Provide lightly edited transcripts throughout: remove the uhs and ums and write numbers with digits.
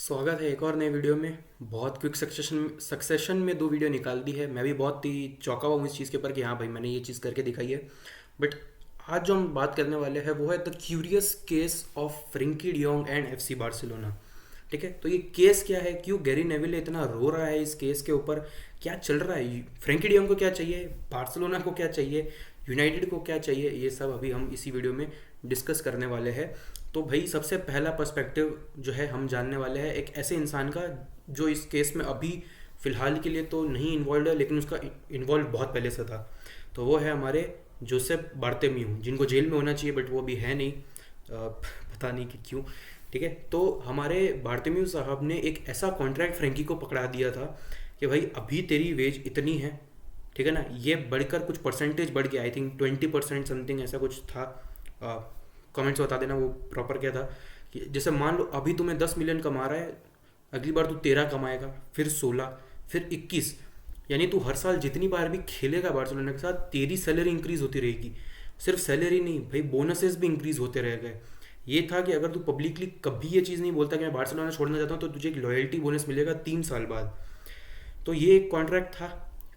स्वागत है एक और नए वीडियो में। बहुत क्विक सक्सेशन में दो वीडियो निकाल दी है। मैं भी बहुत ही चौंका हुआ हूँ इस चीज़ के ऊपर कि हाँ भाई मैंने ये चीज़ करके दिखाई है। बट आज जो हम बात करने वाले हैं वो है the curious case of Frenkie de Jong and FC Barcelona. ठीक है, तो ये केस क्या है, क्यों गैरी नेविल इतना रो रहा है इस केस के ऊपर, क्या चल रहा है, फ्रेंकी डियोंग को क्या चाहिए, बार्सिलोना को क्या चाहिए, यूनाइटेड को क्या चाहिए, ये सब अभी हम इसी वीडियो में डिस्कस करने वाले हैं। तो भाई सबसे पहला पर्सपेक्टिव जो है हम जानने वाले हैं एक ऐसे इंसान का जो इस केस में अभी फ़िलहाल के लिए तो नहीं इन्वॉल्व है, लेकिन उसका इन्वॉल्व बहुत पहले से था। तो वो है हमारे जोसेफ बार्तेम्यू, जिनको जेल में होना चाहिए बट वो अभी है नहीं। पता नहीं कि क्यों। ठीक है, तो हमारे बार्तेम्यू साहब ने एक ऐसा कॉन्ट्रैक्ट फ्रेंकी को पकड़ा दिया था कि भाई अभी तेरी वेज इतनी है, ठीक है ना, ये बढ़कर कुछ परसेंटेज बढ़ गया, आई थिंक 20% समथिंग ऐसा कुछ था। कमेंट्स बता देना वो प्रॉपर क्या था। कि जैसे मान लो अभी तुम्हें 10 मिलियन कमा रहा है, अगली बार तू 13 कमाएगा, फिर 16, फिर 21, यानी तू हर साल जितनी बार भी खेलेगा बार्सिलोना के साथ तेरी सैलरी इंक्रीज होती रहेगी। सिर्फ सैलरी नहीं भाई, बोनसेस भी इंक्रीज होते रह गए। ये था कि अगर तू पब्लिकली कभी ये चीज़ नहीं बोलता कि मैं बार्सिलोना छोड़ना चाहता हूँ तो तुझे एक लॉयल्टी बोनस मिलेगा 3 साल बाद। तो ये एक कॉन्ट्रैक्ट था।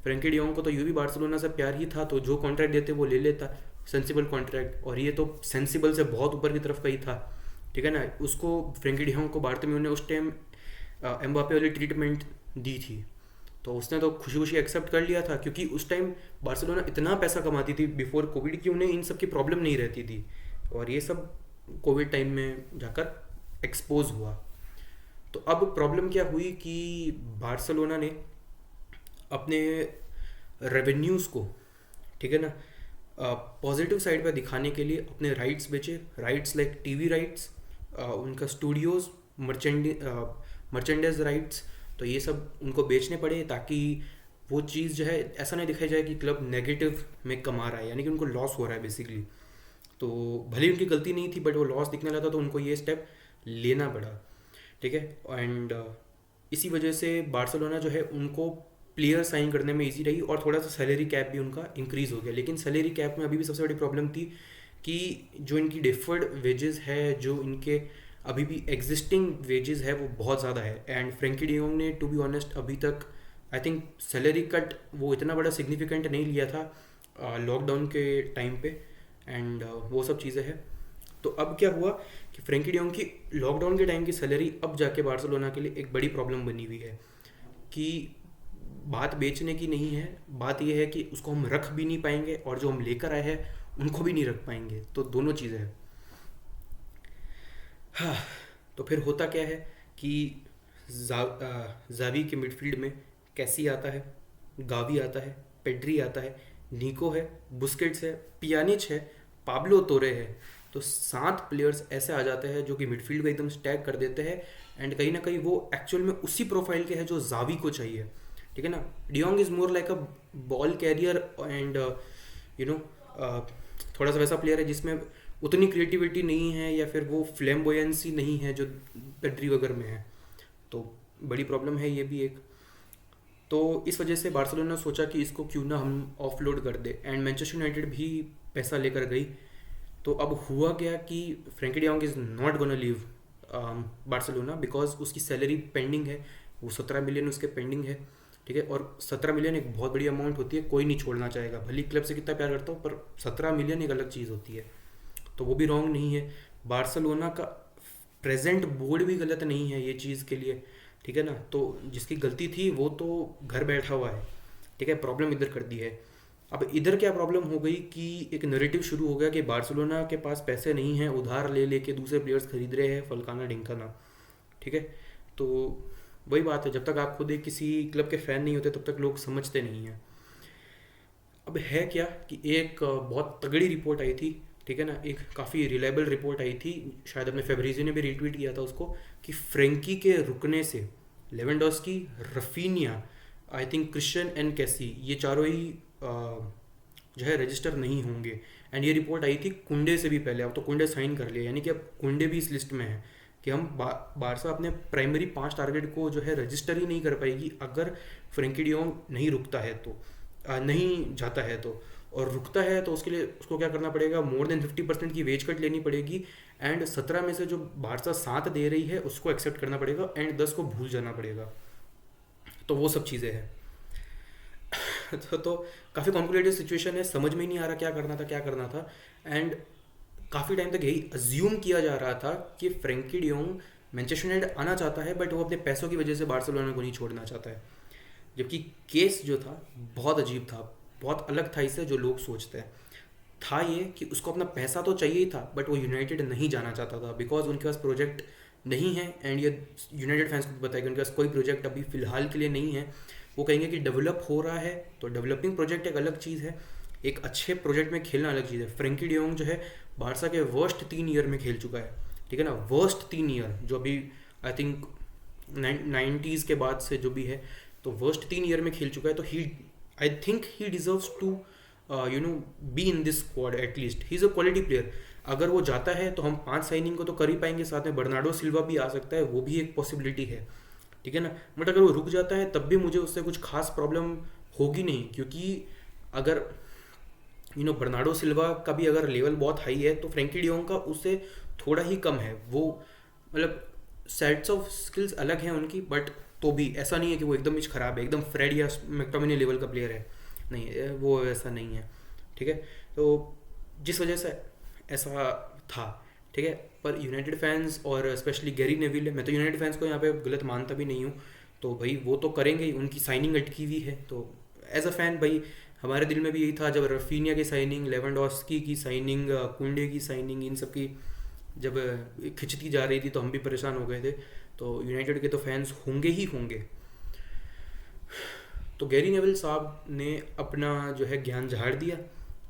फ्रेंकी डियोंग को तो यूं भी बार्सिलोना से प्यार ही था, तो जो कॉन्ट्रैक्ट देते वो ले लेता, सेंसिबल कॉन्ट्रैक्ट। और ये तो सेंसिबल से बहुत ऊपर की तरफ का ही था। ठीक है ना, उसको फ्रेंकी डियोंग को बार्सिलोना ने उस टाइम एम्बापे वाली ट्रीटमेंट दी थी, तो उसने तो खुशी खुशी एक्सेप्ट कर लिया था, क्योंकि उस टाइम बार्सिलोना इतना पैसा कमाती थी बिफोर कोविड कि उन्हें इन सब की प्रॉब्लम नहीं रहती थी। और ये सब कोविड टाइम में जाकर एक्सपोज हुआ। तो अब प्रॉब्लम क्या हुई कि बार्सिलोना ने अपने रेवेन्यूज़ को, ठीक है ना, पॉजिटिव साइड पे दिखाने के लिए अपने राइट्स बेचे। राइट्स लाइक टीवी राइट्स, उनका स्टूडियोज़, मर्चेंडाइज राइट्स, तो ये सब उनको बेचने पड़े ताकि वो चीज़ जो है ऐसा नहीं दिखाई जाए कि क्लब नेगेटिव में कमा रहा है, यानी कि उनको लॉस हो रहा है बेसिकली। तो भले ही उनकी गलती नहीं थी बट वो लॉस दिखने लगा तो उनको ये स्टेप लेना पड़ा। ठीक है, एंड इसी वजह से बार्सिलोना जो है उनको प्लेयर साइन करने में इजी रही, और थोड़ा सा सैलरी कैप भी उनका इंक्रीज़ हो गया। लेकिन सैलरी कैप में अभी भी सबसे बड़ी प्रॉब्लम थी कि जो इनकी डिफर्ड वेजेस है, जो इनके अभी भी एग्जिस्टिंग वेजेस है, वो बहुत ज़्यादा है। एंड फ्रेंकी डियोंग ने टू बी ऑनेस्ट अभी तक आई थिंक सैलरी कट वो इतना बड़ा सिग्निफिकेंट नहीं लिया था लॉकडाउन के टाइम पे। एंड वो सब चीज़ें हैं। तो अब क्या हुआ कि फ्रेंकी डियोंग की लॉकडाउन के टाइम की सैलरी अब जाके बार्सिलोना के लिए एक बड़ी प्रॉब्लम बनी हुई है। कि बात बेचने की नहीं है, बात यह है कि उसको हम रख भी नहीं पाएंगे और जो हम लेकर आए हैं उनको भी नहीं रख पाएंगे। तो दोनों चीज़ें हैं। हाँ, तो फिर होता क्या है कि जावी के मिडफील्ड में कैसी आता है, गावी आता है, पेड्री आता है, निको है, बुस्केट्स है, पियानिच है, पाब्लो तोरे है। तो 7 प्लेयर्स ऐसे आ जाते हैं जो कि मिडफील्ड को एकदम स्टैक कर देते हैं। एंड कहीं ना कहीं वो एक्चुअल में उसी प्रोफाइल के हैं जो जावी को चाहिए। ठीक है ना, de Jong is more like a ball carrier and you know थोड़ा सा वैसा प्लेयर है जिसमें उतनी क्रिएटिविटी नहीं है या फिर वो फ्लैम्बोयंसी नहीं है जो पेड्री वगैरह में है। तो बड़ी प्रॉब्लम है ये भी एक। तो इस वजह से बार्सिलोना ने सोचा कि इसको क्यों ना हम ऑफलोड कर दे, एंड मैनचेस्टर यूनाइटेड भी पैसा लेकर गई। तो अब हुआ क्या कि Frenkie de Jong is not gonna leave Barcelona because उसकी सैलरी पेंडिंग है। वो 17 मिलियन उसके पेंडिंग है। ठीक है, और 17 मिलियन एक बहुत बड़ी अमाउंट होती है, कोई नहीं छोड़ना चाहेगा, भले क्लब से कितना प्यार करता हूँ, पर 17 मिलियन एक अलग चीज़ होती है। तो वो भी रॉन्ग नहीं है। बार्सिलोना का प्रेजेंट बोर्ड भी गलत नहीं है ये चीज़ के लिए। ठीक है ना, तो जिसकी गलती थी वो तो घर बैठा हुआ है। ठीक है, प्रॉब्लम इधर कर दी है। अब इधर क्या प्रॉब्लम हो गई कि एक नैरेटिव शुरू हो गया कि बार्सिलोना के पास पैसे नहीं हैं, उधार ले लेके दूसरे प्लेयर्स खरीद रहे हैं, फलकाना ढिंकाना। ठीक है, तो वही बात है, जब तक आप खुद एक किसी क्लब के फ़ैन नहीं होते तब तक लोग समझते नहीं हैं। अब है क्या कि एक बहुत तगड़ी रिपोर्ट आई थी, ठीक है ना, एक काफ़ी रिलायबल रिपोर्ट आई थी, शायद अपने फेब्रिजी ने भी रीट्वीट किया था उसको, कि फ्रेंकी के रुकने से Lewandowski, Raphinha, I think Christian and कैसी, ये चारों ही जो है रजिस्टर नहीं होंगे। एंड ये रिपोर्ट आई थी कुंडे से भी पहले। अब तो कुंडे साइन कर लिया, यानी कि अब कुंडे भी इस लिस्ट में है कि हम बारसा अपने प्राइमरी 5 टारगेट को जो है रजिस्टर ही नहीं कर पाएगी अगर फ्रेंकी डियोंग नहीं रुकता है तो नहीं जाता है। तो और रुकता है तो उसके लिए उसको क्या करना पड़ेगा, मोर देन 50% की वेज कट लेनी पड़ेगी, एंड 17 में से जो बारसा 7 दे रही है उसको एक्सेप्ट करना पड़ेगा, एंड 10 को भूल जाना पड़ेगा। तो वो सब चीज़ें हैं। तो काफ़ी कॉम्प्लिकेटेड सिचुएशन है, समझ में ही नहीं आ रहा क्या करना था क्या करना था। एंड काफ़ी टाइम तक यही अज्यूम किया जा रहा था कि फ्रेंकी डियोंग मैनचेस्टर यूनाइटेड आना चाहता है, बट वो अपने पैसों की वजह से बार्सिलोना को नहीं छोड़ना चाहता है। जबकि केस जो था बहुत अजीब था, बहुत अलग था इससे जो लोग सोचते हैं। था ये कि उसको अपना पैसा तो चाहिए ही था, बट वो यूनाइटेड नहीं जाना चाहता था बिकॉज उनके पास प्रोजेक्ट नहीं है। एंड ये यूनाइटेड फैंस को बताया कि उनके पास कोई प्रोजेक्ट अभी फ़िलहाल के लिए नहीं है। वो कहेंगे कि डेवलप हो रहा है, तो डेवलपिंग प्रोजेक्ट एक अलग चीज़ है, एक अच्छे प्रोजेक्ट में खेलना अलग चीज़ है। फ्रेंकी डियोंग जो है बारसा के वर्स्ट 3 ईयर में खेल चुका है, ठीक है ना, वर्स्ट 3 ईयर जो अभी आई थिंक 90s के बाद से जो भी है, तो वर्स्ट 3 ईयर में खेल चुका है। तो he I think he deserves to be in this squad at least. He is a quality player. अगर वो जाता है तो हम 5 साइनिंग को तो कर ही पाएंगे, साथ में बर्नार्डो सिल्वा भी आ सकता है, वो भी एक पॉसिबिलिटी है, ठीक है ना। बट अगर वो रुक जाता है तब भी मुझे उससे कुछ खास प्रॉब्लम होगी नहीं, क्योंकि अगर बर्नार्डो सिल्वा का भी अगर लेवल बहुत हाई है तो फ्रेंकी डियोंग का उससे थोड़ा ही कम है। वो मतलब सेट्स ऑफ स्किल्स अलग हैं उनकी, बट तो भी ऐसा नहीं है कि वो एकदम ही ख़राब है, एकदम फ्रेड या मैक्टोमिनी लेवल का प्लेयर है, नहीं, वो ऐसा नहीं है, ठीक है। तो जिस वजह से ऐसा था, ठीक है। पर यूनाइटेड फैंस और स्पेशली गैरी नेविल है, मैं तो यूनाइटेड फैंस को यहाँ पे गलत मानता भी नहीं हूँ, तो भाई वो तो करेंगे ही, उनकी साइनिंग अटकी हुई है। तो एज अ फैन भाई हमारे दिल में भी यही था जब रफीनिया की साइनिंग, लेवेंडोस्की की साइनिंग, कुंडे की साइनिंग, इन सब की जब खिंचती जा रही थी तो हम भी परेशान हो गए थे। तो यूनाइटेड के तो फैंस होंगे ही होंगे। तो गैरी नेविल साहब ने अपना जो है ज्ञान झाड़ दिया,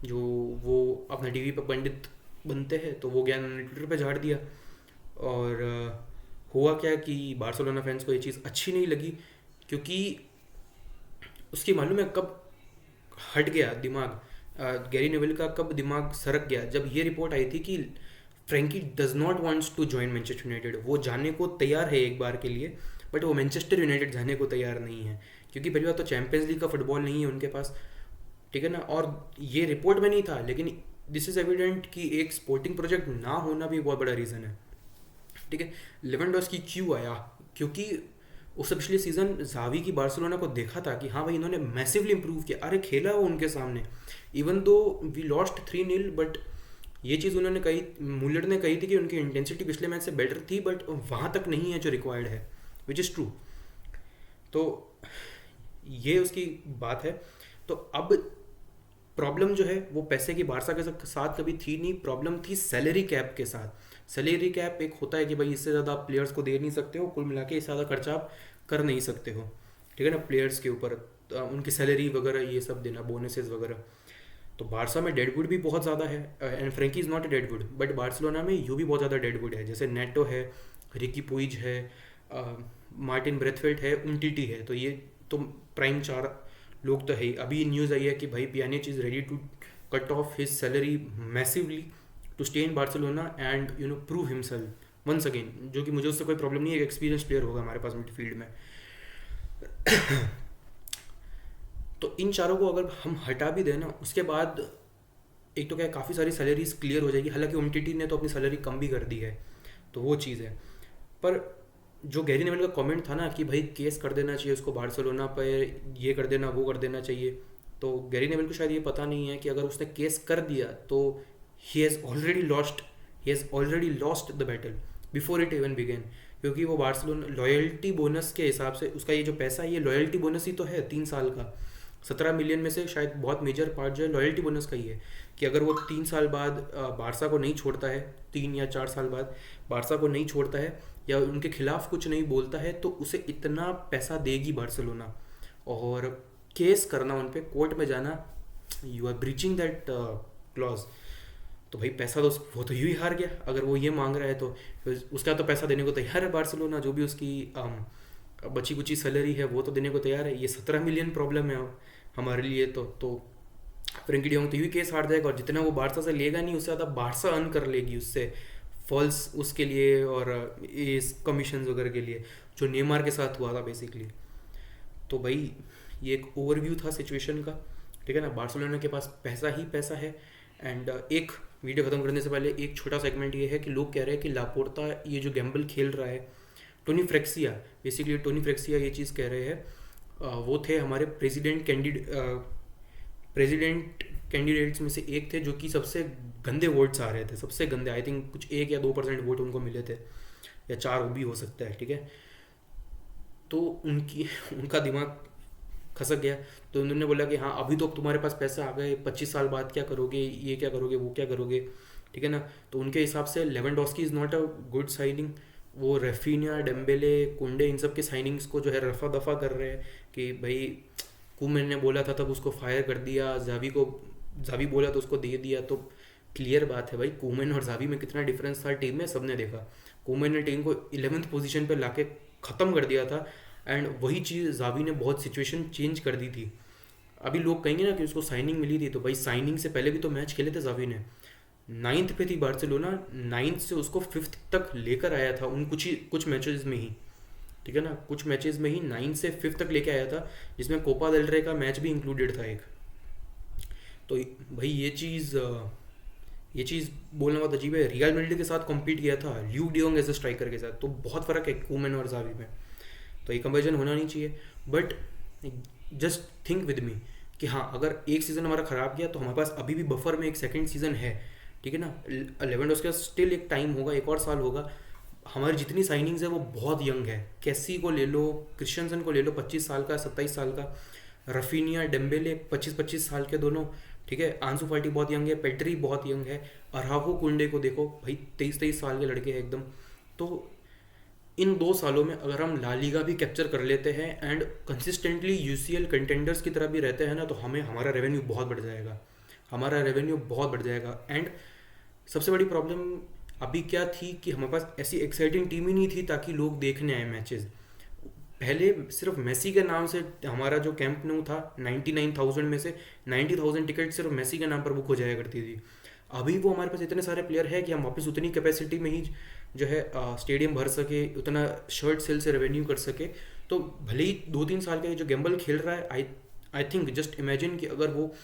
जो वो अपना टीवी पर पंडित बनते हैं तो वो ज्ञान उन्होंने ट्विटर पे झाड़ दिया। और हुआ क्या कि बार्सिलोना फैंस को ये चीज़ अच्छी नहीं लगी, क्योंकि उसकी मालूम है कब हट गया दिमाग, गैरी नेविल का कब दिमाग सरक गया, जब ये रिपोर्ट आई थी कि Frenkie does not wants to join Manchester United. वो जाने को तैयार है एक बार के लिए, बट वो मैनचेस्टर यूनाइटेड जाने को तैयार नहीं है, क्योंकि पहली बात तो चैंपियंस लीग का फुटबॉल नहीं है उनके पास, ठीक है ना। और ये रिपोर्ट में नहीं था, लेकिन दिस इज़ एविडेंट कि एक स्पोर्टिंग प्रोजेक्ट ना होना भी बहुत बड़ा रीज़न है, ठीक है। लेवेंडोस्की क्यों आया, क्योंकि उससे पिछले सीज़न जावी की बार्सिलोना को देखा था कि हाँ भाई इन्होंने मैसिवली इंप्रूव किया, अरे खेला वो उनके सामने, even though we lost 3-0, but ये चीज़ उन्होंने कही, मुलर ने कही थी कि उनकी इंटेंसिटी पिछले मैच से बेटर थी, बट वहाँ तक नहीं है जो रिक्वायर्ड है, विच इज़ ट्रू। तो ये उसकी बात है। तो अब प्रॉब्लम जो है वो पैसे की बारसा के साथ कभी थी नहीं, प्रॉब्लम थी सैलरी कैप के साथ। सैलरी कैप एक होता है कि भाई इससे ज़्यादा आप प्लेयर्स को दे नहीं सकते हो, कुल मिला के इससे ज़्यादा खर्चा आप कर नहीं सकते हो, ठीक है ना, प्लेयर्स के ऊपर उनकी सैलरी वगैरह ये सब देना, बोनसेस वगैरह। तो बारसा में डेडवुड भी बहुत ज़्यादा है, and Frenkie is not a deadwood, but Barcelona में यूँ भी बहुत ज़्यादा डेडवुड है, जैसे नेटो है, रिकी पुइज है, मार्टिन ब्रेथवेट है, उमटीटी है। तो ये तो प्राइम 4 लोग तो है ही। अभी न्यूज़ आई है कि भाई Pjanic is ready to cut off his salary massively to stay in Barcelona and prove himself once again, जो कि मुझे उससे कोई प्रॉब्लम नहीं है, एक एक्सपीरियंस प्लेयर होगा हमारे पास मिडफील्ड में। तो इन चारों को अगर हम हटा भी दें ना, उसके बाद एक तो क्या काफ़ी सारी सैलरीज क्लियर हो जाएगी, हालांकि उमटीटी ने तो अपनी सैलरी कम भी कर दी है, तो वो चीज़ है। पर जो गैरी नेविल का कमेंट था ना कि भाई केस कर देना चाहिए उसको बार्सिलोना पर, ये कर देना वो कर देना चाहिए, तो गैरी नेविल को शायद ये पता नहीं है कि अगर उसने केस कर दिया तो he has already lost the battle before it even began. क्योंकि वो बार्सिलोना लॉयल्टी बोनस के हिसाब से उसका ये जो पैसा है ये लॉयल्टी बोनस ही तो है 3 साल का, 17 मिलियन में से शायद बहुत मेजर पार्ट जो है लॉयल्टी बोनस का ही है, कि अगर वो 3 साल बाद बारसा को नहीं छोड़ता है, 3 या 4 साल बाद बारसा को नहीं छोड़ता है या उनके खिलाफ कुछ नहीं बोलता है, तो उसे इतना पैसा देगी बार्सिलोना। और केस करना उन पर, कोर्ट में जाना, you are breaching that clause. तो भाई पैसा तो वो तो यूँ ही हार गया, अगर वो ये मांग रहा है तो उसका तो पैसा देने को तैयार है बार्सिलोना, जो भी उसकी बची कुची सैलरी है वो तो देने को तैयार है। ये 17 मिलियन प्रॉब्लम है हमारे लिए, तो फ्रेंकी डियोंग तो यूँ केस हार जाएगा, और जितना वो बारसा से लेगा नहीं उससे ज़्यादा बारसा अर्न कर लेगी उससे, फॉल्स उसके लिए और इस कमीशन वगैरह के लिए, जो नेमार के साथ हुआ था बेसिकली। तो भाई ये एक ओवरव्यू था सिचुएशन का, ठीक है ना, बार्सिलोना के पास पैसा ही पैसा है। एंड एक वीडियो ख़त्म करने से पहले एक छोटा सेगमेंट ये है कि लोग कह रहे हैं कि लापोर्ता ये जो गैम्बल खेल रहा है, टोनी फ्रेक्सिया, बेसिकली टोनी फ्रेक्सिया ये चीज़ कह रहे हैं, वो थे हमारे प्रेसिडेंट कैंडिडेट्स में से एक थे जो कि सबसे गंदे वोट्स आ रहे थे, सबसे गंदे, आई थिंक कुछ 1 या 2% वोट उनको मिले थे, या 4 भी हो सकता है, ठीक है। तो उनका दिमाग खसक गया, तो उन्होंने बोला कि हाँ अभी तो तुम्हारे पास पैसा आ गए, 25 साल बाद क्या करोगे, ये क्या करोगे, वो क्या करोगे, ठीक है ना। तो उनके हिसाब से Lewandowski is not a good signing. वो रेफिनिया, डेम्बेले, कुंडे, इन सब के साइनिंग्स को जो है रफा दफा कर रहे हैं कि भाई कुमन ने बोला था तब उसको फायर कर दिया, जावी बोला तो उसको दे दिया। तो क्लियर बात है भाई, कुमन और जावी में कितना डिफरेंस था टीम में, सबने देखा। कुमन ने टीम को 11वीं पोजीशन पे लाके ख़त्म कर दिया था, एंड वही चीज़ जावी ने बहुत सिचुएशन चेंज कर दी थी। अभी लोग कहेंगे ना कि उसको साइनिंग मिली थी, तो भाई साइनिंग से पहले भी तो मैच खेले थे जावी ने। 9th पे थी बार्सिलोना, 9th से उसको 5th तक लेकर आया था उन कुछ मैचेस में ही, ठीक है ना, कुछ मैचेस में ही 9 से 5 तक लेके आया था, जिसमें कोपा डेल रे का मैच भी इंक्लूडेड था एक। तो भाई ये चीज़ बोलना बहुत अजीब है। रियल मैड्रिड के साथ कॉम्पीट किया था ल्यू डियोंग एज अ स्ट्राइकर के साथ, तो बहुत फ़र्क है कूमन और जावी में, तो ये कंपेरिजन होना नहीं चाहिए। But just think with me कि हाँ अगर एक सीज़न हमारा ख़राब गया तो हमारे पास अभी भी बफर में एक सेकंड सीज़न है, ठीक है ना। लेवेंडोस्की का स्टिल एक टाइम होगा, एक और साल होगा। हमारी जितनी साइनिंग्स है वो बहुत यंग है, कैसी को ले लो, क्रिश्चियनसन को ले लो, 25 साल का, 27 साल का, रफीनिया, डेम्बेले 25-25 साल के दोनों, ठीक है। आंसू फाटी बहुत यंग है, पेड्री बहुत यंग है, अराहो कुंडे को देखो भाई 23-23 साल के लड़के हैं एकदम। तो इन 2 सालों में अगर हम ला लीगा भी कैप्चर कर लेते हैं एंड कंसिस्टेंटली यूसीएल कंटेंडर्स की तरह भी रहते हैं ना, तो हमारा रेवेन्यू बहुत बढ़ जाएगा, हमारा रेवेन्यू बहुत बढ़ जाएगा। एंड सबसे बड़ी प्रॉब्लम अभी क्या थी कि हमारे पास ऐसी एक्साइटिंग टीम ही नहीं थी ताकि लोग देखने आए मैचेस। पहले सिर्फ मेसी के नाम से हमारा जो कैंप न्यू था, 99,000 में से 90,000 टिकट सिर्फ मेसी के नाम पर बुक हो जाया करती थी। अभी वो हमारे पास इतने सारे प्लेयर हैं कि हम वापस उतनी कैपेसिटी में ही जो है स्टेडियम भर सके, उतना शर्ट सेल से रेवेन्यू कर सके। तो भले ही 2-3 साल का ये जो गैम्बल खेल रहा है, आई थिंक जस्ट इमेजिन कि अगर वो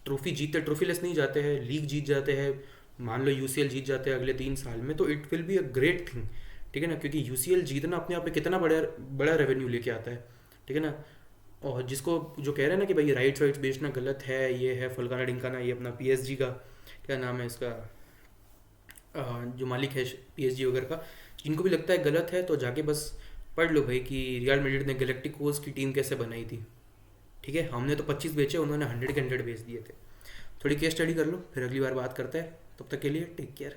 ट्रॉफी लेस नहीं जाते हैं, लीग जीत जाते हैं, मान लो यूसीएल जीत जाते हैं अगले 3 साल में, तो it will be a great thing, ठीक है ना। क्योंकि यूसीएल जीतना अपने आप में कितना बड़ा बड़ा रेवेन्यू लेके आता है, ठीक है ना। और जिसको जो कह रहे हैं ना कि भाई राइट्स बेचना गलत है, ये है फलकाना डिंकाना, ये अपना पीएसजी का क्या नाम है इसका, जो मालिक है पीएसजी वगैरह का, इनको भी लगता है गलत है, तो जाके बस पढ़ लो भाई कि रियल मैड्रिड ने गैलेक्टिकोस की टीम कैसे बनाई थी, ठीक है। हमने तो 25 बेचे, उन्होंने 100 के 100 बेच दिए थे। थोड़ी केस स्टडी कर लो, फिर अगली बार बात करते हैं। तब तक के लिए टेक केयर।